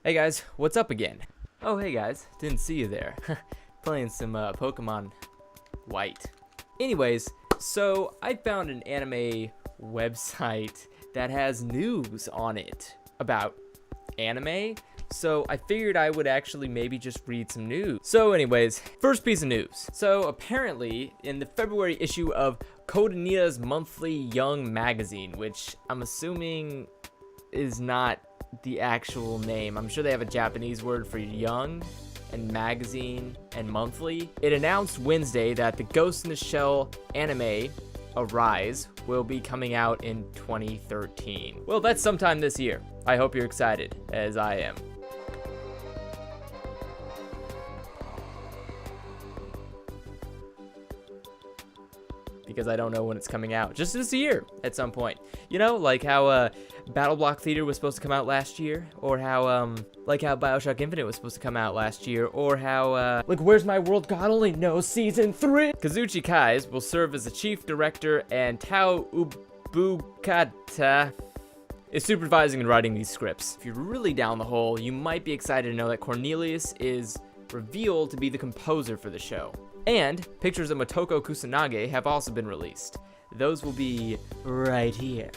Hey guys, what's up again? Oh hey guys, didn't see you there. Playing some Pokemon White. Anyways, so I found an anime website that has news on it about anime. So I figured I would actually maybe just read some news. So anyways, first piece of news. So apparently in the February issue of Codenia's monthly Young magazine, which I'm assuming is not the actual name. I'm sure they have a Japanese word for young and magazine and monthly. It announced Wednesday that the Ghost in the Shell anime Arise will be coming out in 2013. Well, that's sometime this year. I hope you're excited, as I am. Because I don't know when it's coming out. Just this year, at some point. You know, like how Battle Block Theater was supposed to come out last year, or how like how BioShock Infinite was supposed to come out last year, or how like Where's My World? God Only Knows Season 3. Kazuchi Kais will serve as the chief director, and Tao Ubukata is supervising and writing these scripts. If you're really down the hole, you might be excited to know that Cornelius is revealed to be the composer for the show. And pictures of Motoko Kusanagi have also been released. Those will be right here.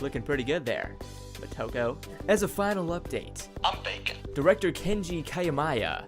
Looking pretty good there, Motoko. As a final update, I'm bacon. director Kenji Kamiyama,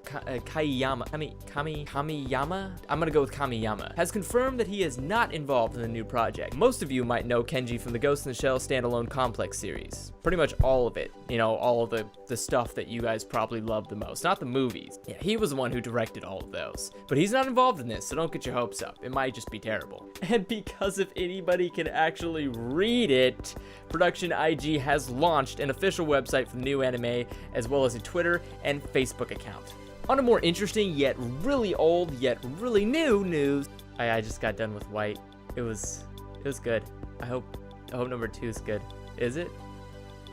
I'm gonna go with Kamiyama, has confirmed that he is not involved in the new project. Most of you might know Kenji from the Ghost in the Shell standalone complex series. Pretty much all of it. You know, all of the stuff that you guys probably love the most. Not the movies. Yeah, he was the one who directed all of those. But he's not involved in this, so don't get your hopes up. It might just be terrible. And because if anybody can actually read it, Production IG has launched an official website for the new anime, as well as a Twitter and Facebook account. On a more interesting, yet really old, yet really new news, I just got done with White. It was good. I hope number 2 is good. Is it?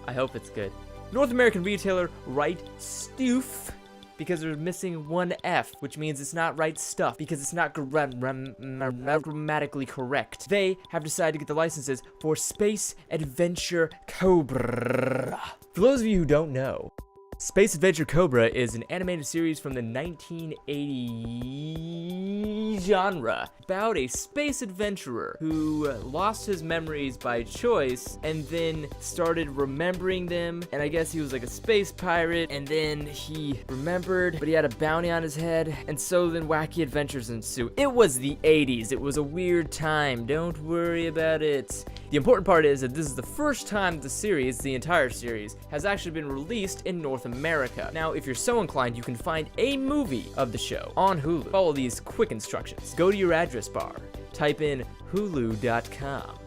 I hope it's good. North American retailer Right Stoof, because they're missing one F, which means it's not right stuff, because it's not grammatically correct. They have decided to get the licenses for Space Adventure Cobra. For those of you who don't know, Space Adventure Cobra is an animated series from the 1980 genre about a space adventurer who lost his memories by choice and then started remembering them. And I guess he was like a space pirate, and then he remembered, but he had a bounty on his head, and so then wacky adventures ensue. It was the 80s. It was a weird time. Don't worry about it. The important part is that this is the first time the series, the entire series, has actually been released in North America. Now, if you're so inclined, you can find a movie of the show on Hulu. Follow these quick instructions. Go to your address bar, type in hulu.com.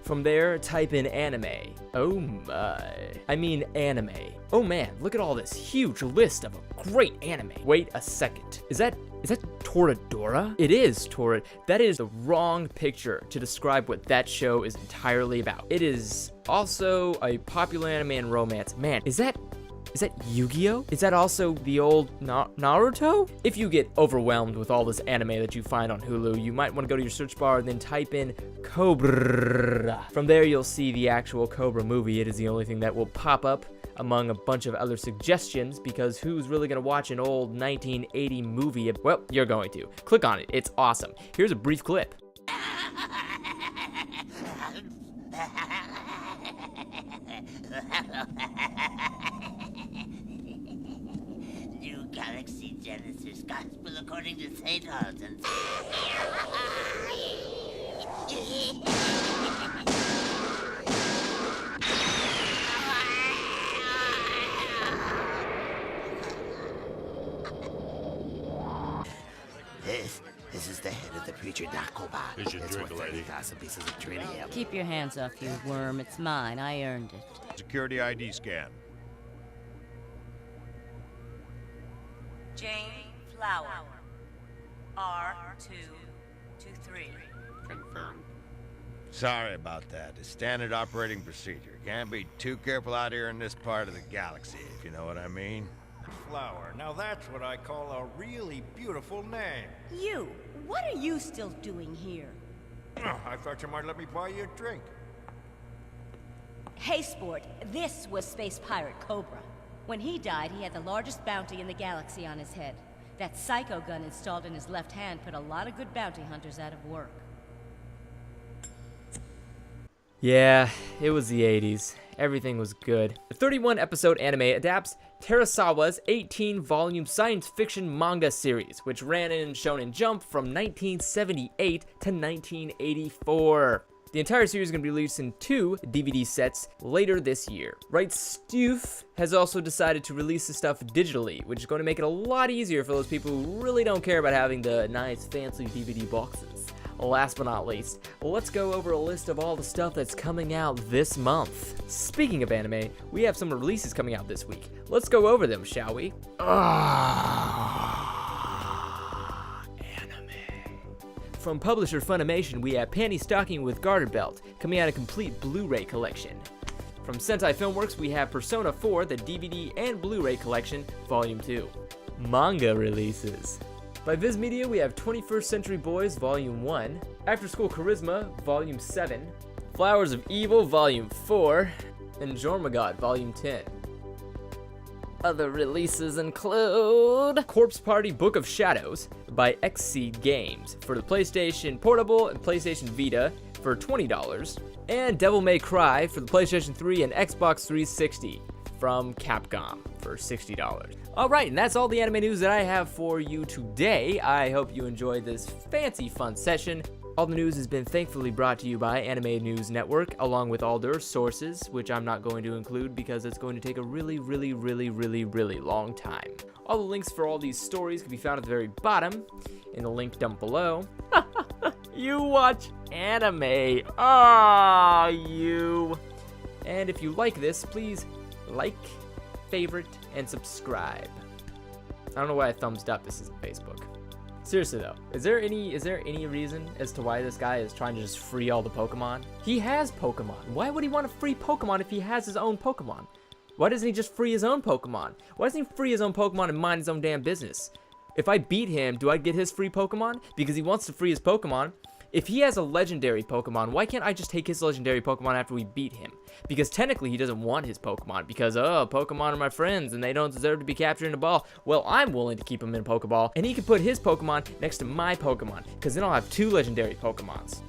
From there, type in anime. Oh my. I mean anime. Oh man, look at all this huge list of a great anime. Wait a second. Is that Toradora? It is Torad. That is the wrong picture to describe what that show is entirely about. It is also a popular anime and romance. Man, is that Yu-Gi-Oh? Is that also the old Naruto? If you get overwhelmed with all this anime that you find on Hulu, you might want to go to your search bar and then type in Cobra. From there, you'll see the actual Cobra movie. It is the only thing that will pop up among a bunch of other suggestions, because who's really gonna watch an old 1980 movie? Well, you're going to. Click on it. It's awesome. Here's a brief clip. New Galaxy Genesis Gospel according to St. Alton. This is the head of the preacher, Nakoba. Here's your drink, lady. 30,000 pieces of tritium. Keep your hands off, you worm. It's mine. I earned it. Security ID scan. Jane Flower. R223. Confirmed. Sorry about that. It's standard operating procedure. Can't be too careful out here in this part of the galaxy, if you know what I mean. Flower. Now that's what I call a really beautiful name. You! What are you still doing here? I thought you might let me buy you a drink. Hey, Sport, this was Space Pirate Cobra. When he died, he had the largest bounty in the galaxy on his head. That psycho gun installed in his left hand put a lot of good bounty hunters out of work. Yeah, it was the 80s. Everything was good. The 31-episode anime adapts Terasawa's 18-volume science fiction manga series, which ran in Shonen Jump from 1978 to 1984. The entire series is going to be released in 2 DVD sets later this year. Right Stoof has also decided to release the stuff digitally, which is going to make it a lot easier for those people who really don't care about having the nice, fancy DVD boxes. Last but not least, let's go over a list of all the stuff that's coming out this month. Speaking of anime, we have some releases coming out this week. Let's go over them, shall we? From publisher Funimation, we have Panty Stocking with Garter Belt, coming out a complete Blu-ray collection. From Sentai Filmworks, we have Persona 4, the DVD and Blu-ray collection, Volume 2. Manga releases. By Viz Media, we have 21st Century Boys, Volume 1, After School Charisma, Volume 7, Flowers of Evil, Volume 4, and Jormagod, Volume 10. Other releases include Corpse Party Book of Shadows by Xseed Games for the PlayStation Portable and PlayStation Vita for $20, and Devil May Cry for the PlayStation 3 and Xbox 360 from Capcom for $60. Alright, and that's all the anime news that I have for you today. I hope you enjoyed this fancy fun session. All the news has been thankfully brought to you by Anime News Network, along with all their sources, which I'm not going to include because it's going to take a really long time. All the links for all these stories can be found at the very bottom, in the link down below. You watch anime, you. And if you like this, please like, favorite, and subscribe. I don't know why I thumbs up, this isn't Facebook. Seriously though, is there any reason as to why this guy is trying to just free all the Pokemon? He has Pokemon. Why would he want to free Pokemon if he has his own Pokemon? Why doesn't he just free his own Pokemon? Why doesn't he free his own Pokemon and mind his own damn business? If I beat him, do I get his free Pokemon? Because he wants to free his Pokemon. If he has a legendary Pokemon, why can't I just take his legendary Pokemon after we beat him? Because technically he doesn't want his Pokemon because, Pokemon are my friends and they don't deserve to be captured in a ball. Well, I'm willing to keep him in a Pokeball and he can put his Pokemon next to my Pokemon because then I'll have 2 legendary Pokemons.